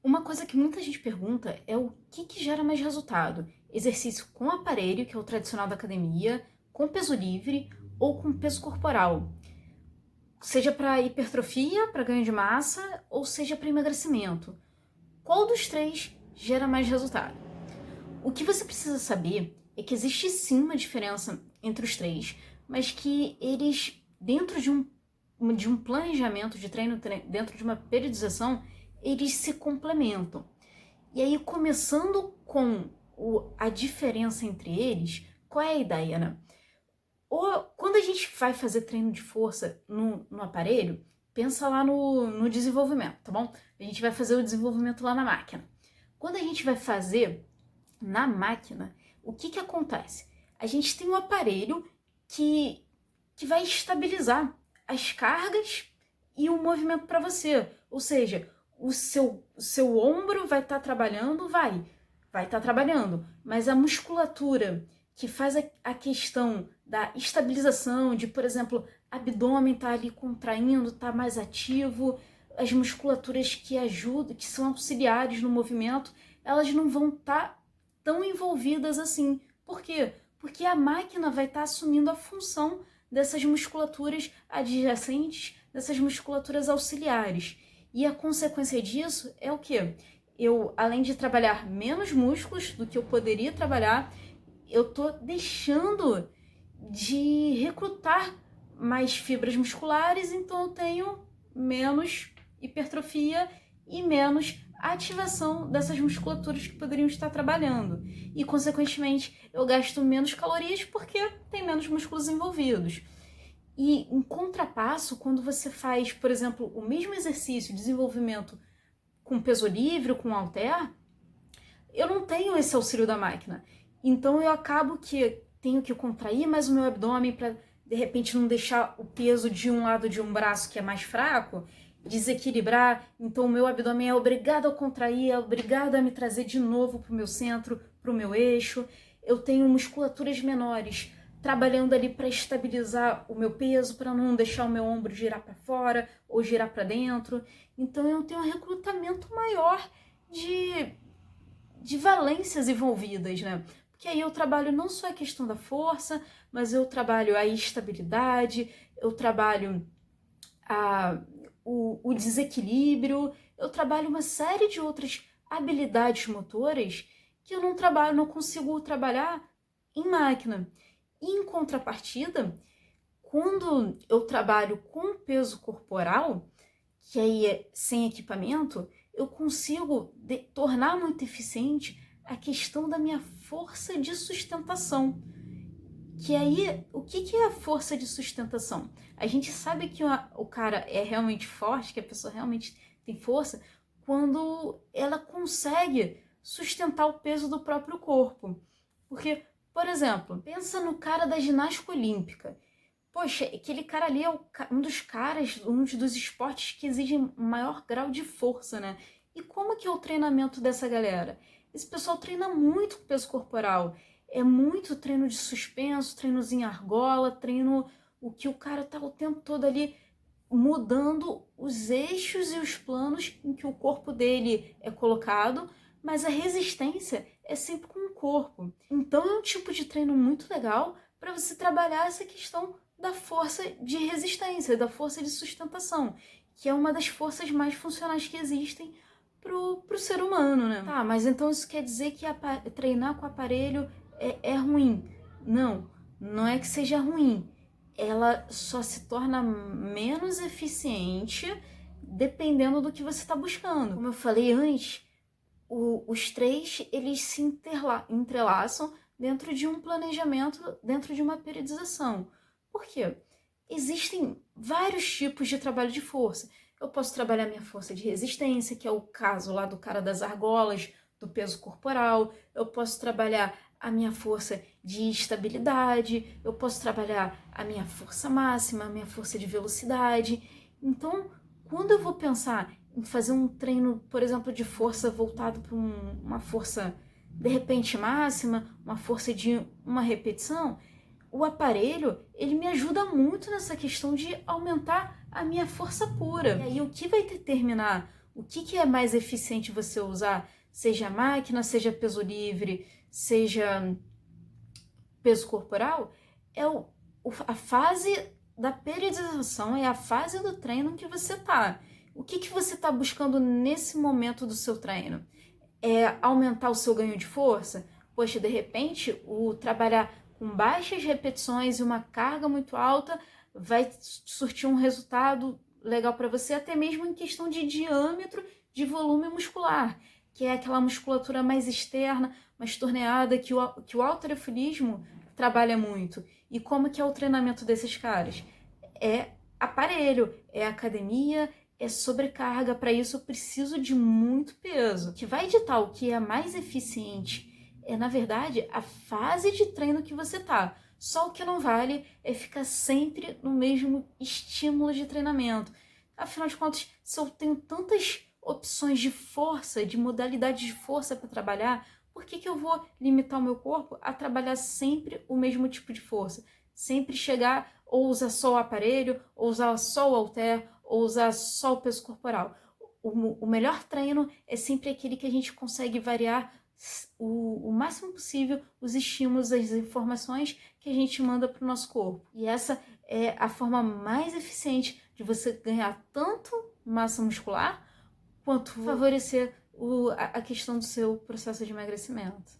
Uma coisa que muita gente pergunta é o que gera mais resultado? Exercício com aparelho, que é o tradicional da academia, com peso livre ou com peso corporal? Seja para hipertrofia, para ganho de massa, ou seja para emagrecimento. Qual dos três gera mais resultado? O que você precisa saber é que existe sim uma diferença entre os três, mas que eles, dentro de um planejamento de treino, dentro de uma periodização, eles se complementam. E aí, começando com a diferença entre eles, qual é a ideia, né? Quando a gente vai fazer treino de força no aparelho, pensa lá no desenvolvimento, tá bom? A gente vai fazer o desenvolvimento lá na máquina. Quando a gente vai fazer na máquina, o que acontece? A gente tem um aparelho que vai estabilizar as cargas e o movimento para você. Ou seja, o seu ombro vai estar trabalhando, vai estar trabalhando, mas a musculatura que faz a questão da estabilização, de, por exemplo, abdômen tá ali contraindo, tá mais ativo, as musculaturas que ajudam, que são auxiliares no movimento, elas não vão estar tão envolvidas assim. Por quê? Porque a máquina vai estar assumindo a função dessas musculaturas adjacentes, dessas musculaturas auxiliares. E a consequência disso é o quê? Eu, além de trabalhar menos músculos do que eu poderia trabalhar, eu tô deixando de recrutar mais fibras musculares, então eu tenho menos hipertrofia e menos ativação dessas musculaturas que poderiam estar trabalhando. E, consequentemente, eu gasto menos calorias porque tem menos músculos envolvidos. E, em contrapasso, quando você faz, por exemplo, o mesmo exercício, desenvolvimento com peso livre, com halter, eu não tenho esse auxílio da máquina. Então eu acabo que tenho que contrair mais o meu abdômen para, de repente, não deixar o peso de um lado de um braço que é mais fraco desequilibrar. Então o meu abdômen é obrigado a contrair, é obrigado a me trazer de novo para o meu centro, para o meu eixo. Eu tenho musculaturas menores trabalhando ali para estabilizar o meu peso, para não deixar o meu ombro girar para fora ou girar para dentro. Então eu tenho um recrutamento maior de valências envolvidas, né? Porque aí eu trabalho não só a questão da força, mas eu trabalho a estabilidade, eu trabalho o desequilíbrio, eu trabalho uma série de outras habilidades motoras que eu não trabalho, não consigo trabalhar em máquina. E em contrapartida, quando eu trabalho com peso corporal, que aí é sem equipamento, eu consigo tornar muito eficiente a questão da minha força de sustentação. Que aí, o que é a força de sustentação? A gente sabe que o cara é realmente forte, que a pessoa realmente tem força, quando ela consegue sustentar o peso do próprio corpo. Porque, por exemplo, pensa no cara da ginástica olímpica. Poxa, aquele cara ali é um dos caras, um dos esportes que exigem maior grau de força, né? E como que é o treinamento dessa galera? Esse pessoal treina muito com peso corporal. É muito treino de suspenso, treinos em argola, treino o que o cara tá o tempo todo ali mudando os eixos e os planos em que o corpo dele é colocado, mas a resistência é sempre com o corpo. Então é um tipo de treino muito legal para você trabalhar essa questão da força de resistência, da força de sustentação, que é uma das forças mais funcionais que existem pro ser humano, né? Tá, mas então isso quer dizer que treinar com aparelho é ruim? Não, não é que seja ruim. Ela só se torna menos eficiente dependendo do que você está buscando. Como eu falei antes, os três, eles se entrelaçam dentro de um planejamento, dentro de uma periodização. Por quê? Existem vários tipos de trabalho de força. Eu posso trabalhar minha força de resistência, que é o caso lá do cara das argolas, do peso corporal. Eu posso trabalhar a minha força de estabilidade. Eu posso trabalhar a minha força máxima, a minha força de velocidade. Então, quando eu vou pensar em fazer um treino, por exemplo, de força voltado para uma força, de repente, máxima, uma força de uma repetição, o aparelho, ele me ajuda muito nessa questão de aumentar a minha força pura. E aí, o que vai determinar O que é mais eficiente você usar? Seja máquina, seja peso livre, seja peso corporal, a fase da periodização, é a fase do treino que você tá. O que você está buscando nesse momento do seu treino? É aumentar o seu ganho de força? Poxa, de repente, o trabalhar com baixas repetições e uma carga muito alta vai surtir um resultado legal para você, até mesmo em questão de diâmetro de volume muscular, que é aquela musculatura mais externa, mais torneada, que o halterofilismo trabalha muito. E como que é o treinamento desses caras? É aparelho, é academia, é sobrecarga. Para isso eu preciso de muito peso. O que vai ditar o que é mais eficiente é, na verdade, a fase de treino que você tá. Só o que não vale é ficar sempre no mesmo estímulo de treinamento. Afinal de contas, se eu tenho tantas opções de força, de modalidades de força para trabalhar, por que eu vou limitar o meu corpo a trabalhar sempre o mesmo tipo de força? Sempre chegar ou usar só o aparelho, ou usar só o halter, ou usar só o peso corporal. O melhor treino é sempre aquele que a gente consegue variar o máximo possível os estímulos, as informações que a gente manda para o nosso corpo. E essa é a forma mais eficiente de você ganhar tanto massa muscular quanto favorecer a questão do seu processo de emagrecimento.